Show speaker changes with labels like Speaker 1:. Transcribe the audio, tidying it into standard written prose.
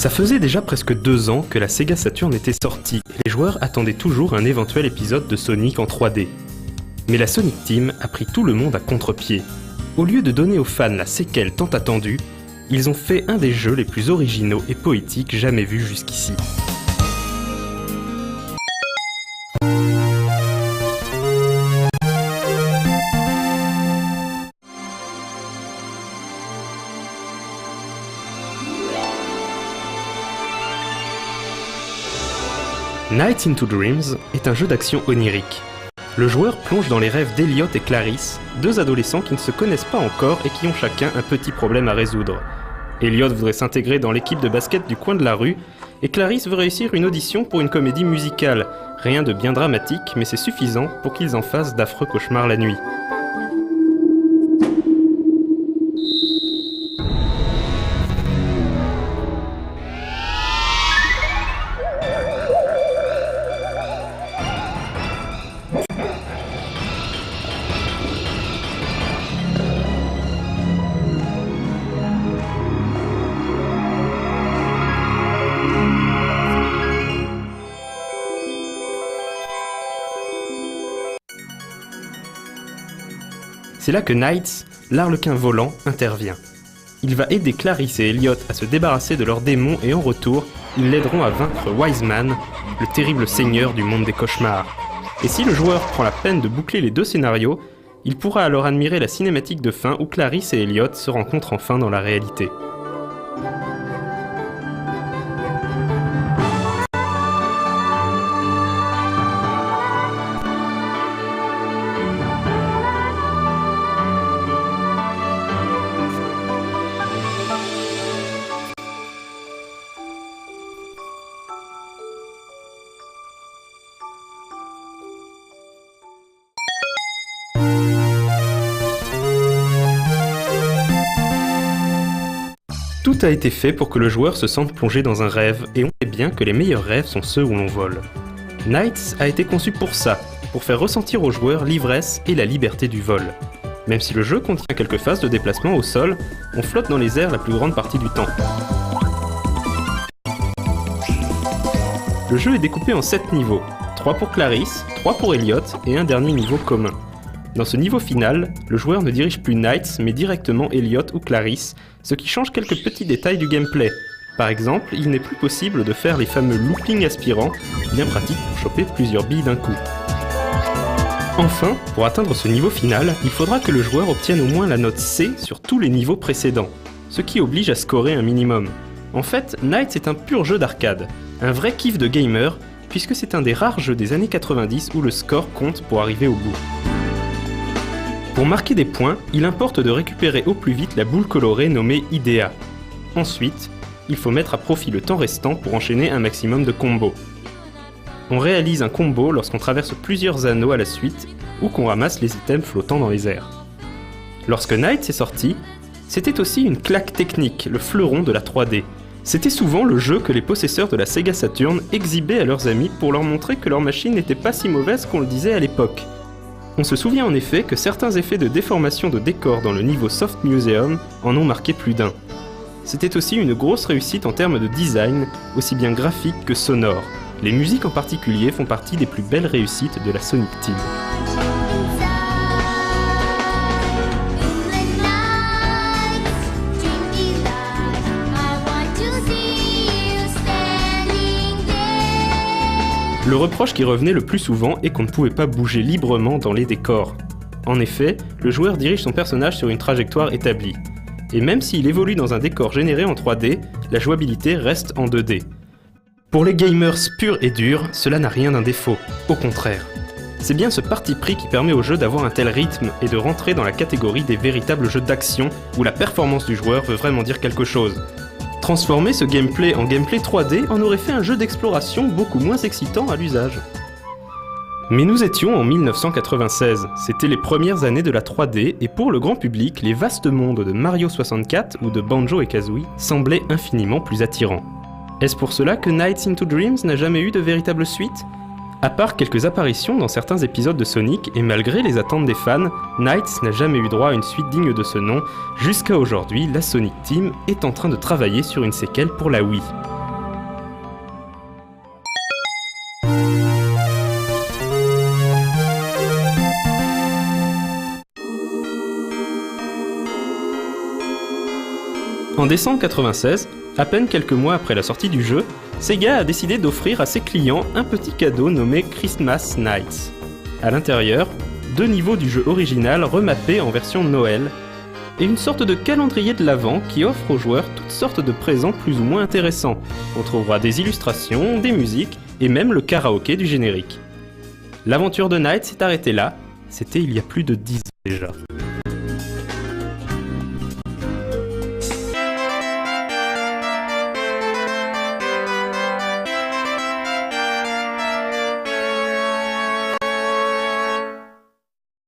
Speaker 1: Ça faisait déjà presque 2 ans que la Sega Saturn était sortie, et les joueurs attendaient toujours un éventuel épisode de Sonic en 3D. Mais la Sonic Team a pris tout le monde à contre-pied. Au lieu de donner aux fans la séquelle tant attendue, ils ont fait un des jeux les plus originaux et poétiques jamais vus jusqu'ici. Nights into Dreams est un jeu d'action onirique. Le joueur plonge dans les rêves d'Elliot et Clarice, 2 adolescents qui ne se connaissent pas encore et qui ont chacun un petit problème à résoudre. Elliot voudrait s'intégrer dans l'équipe de basket du coin de la rue, et Clarice veut réussir une audition pour une comédie musicale. Rien de bien dramatique, mais c'est suffisant pour qu'ils en fassent d'affreux cauchemars la nuit. C'est là que Nights, l'arlequin volant, intervient. Il va aider Clarice et Elliot à se débarrasser de leurs démons et en retour, ils l'aideront à vaincre Wiseman, le terrible seigneur du monde des cauchemars. Et si le joueur prend la peine de boucler les 2 scénarios, il pourra alors admirer la cinématique de fin où Clarice et Elliot se rencontrent enfin dans la réalité. Tout a été fait pour que le joueur se sente plongé dans un rêve, et on sait bien que les meilleurs rêves sont ceux où l'on vole. Nights a été conçu pour ça, pour faire ressentir aux joueurs l'ivresse et la liberté du vol. Même si le jeu contient quelques phases de déplacement au sol, on flotte dans les airs la plus grande partie du temps. Le jeu est découpé en 7 niveaux, 3 pour Clarice, 3 pour Elliot et un dernier niveau commun. Dans ce niveau final, le joueur ne dirige plus Nights mais directement Elliot ou Clarice, ce qui change quelques petits détails du gameplay. Par exemple, il n'est plus possible de faire les fameux loopings aspirants, bien pratiques pour choper plusieurs billes d'un coup. Enfin, pour atteindre ce niveau final, il faudra que le joueur obtienne au moins la note C sur tous les niveaux précédents, ce qui oblige à scorer un minimum. En fait, Nights est un pur jeu d'arcade, un vrai kiff de gamer, puisque c'est un des rares jeux des années 90 où le score compte pour arriver au bout. Pour marquer des points, il importe de récupérer au plus vite la boule colorée nommée Idea. Ensuite, il faut mettre à profit le temps restant pour enchaîner un maximum de combos. On réalise un combo lorsqu'on traverse plusieurs anneaux à la suite ou qu'on ramasse les items flottant dans les airs. Lorsque Nights est sorti, c'était aussi une claque technique, le fleuron de la 3D. C'était souvent le jeu que les possesseurs de la Sega Saturn exhibaient à leurs amis pour leur montrer que leur machine n'était pas si mauvaise qu'on le disait à l'époque. On se souvient en effet que certains effets de déformation de décor dans le niveau Soft Museum en ont marqué plus d'un. C'était aussi une grosse réussite en termes de design, aussi bien graphique que sonore. Les musiques en particulier font partie des plus belles réussites de la Sonic Team. Le reproche qui revenait le plus souvent est qu'on ne pouvait pas bouger librement dans les décors. En effet, le joueur dirige son personnage sur une trajectoire établie. Et même s'il évolue dans un décor généré en 3D, la jouabilité reste en 2D. Pour les gamers purs et durs, cela n'a rien d'un défaut, au contraire. C'est bien ce parti pris qui permet au jeu d'avoir un tel rythme et de rentrer dans la catégorie des véritables jeux d'action où la performance du joueur veut vraiment dire quelque chose. Transformer ce gameplay en gameplay 3D en aurait fait un jeu d'exploration beaucoup moins excitant à l'usage. Mais nous étions en 1996, c'était les premières années de la 3D et pour le grand public, les vastes mondes de Mario 64 ou de Banjo et Kazooie semblaient infiniment plus attirants. Est-ce pour cela que Nights into Dreams n'a jamais eu de véritable suite ? À part quelques apparitions dans certains épisodes de Sonic, et malgré les attentes des fans, Knights n'a jamais eu droit à une suite digne de ce nom. Jusqu'à aujourd'hui, la Sonic Team est en train de travailler sur une séquelle pour la Wii. En décembre 1996, à peine quelques mois après la sortie du jeu, Sega a décidé d'offrir à ses clients un petit cadeau nommé Christmas Nights. À l'intérieur, 2 niveaux du jeu original remappés en version Noël, et une sorte de calendrier de l'Avent qui offre aux joueurs toutes sortes de présents plus ou moins intéressants. On trouvera des illustrations, des musiques et même le karaoké du générique. L'aventure de Knights s'est arrêtée là, c'était il y a plus de 10 ans déjà.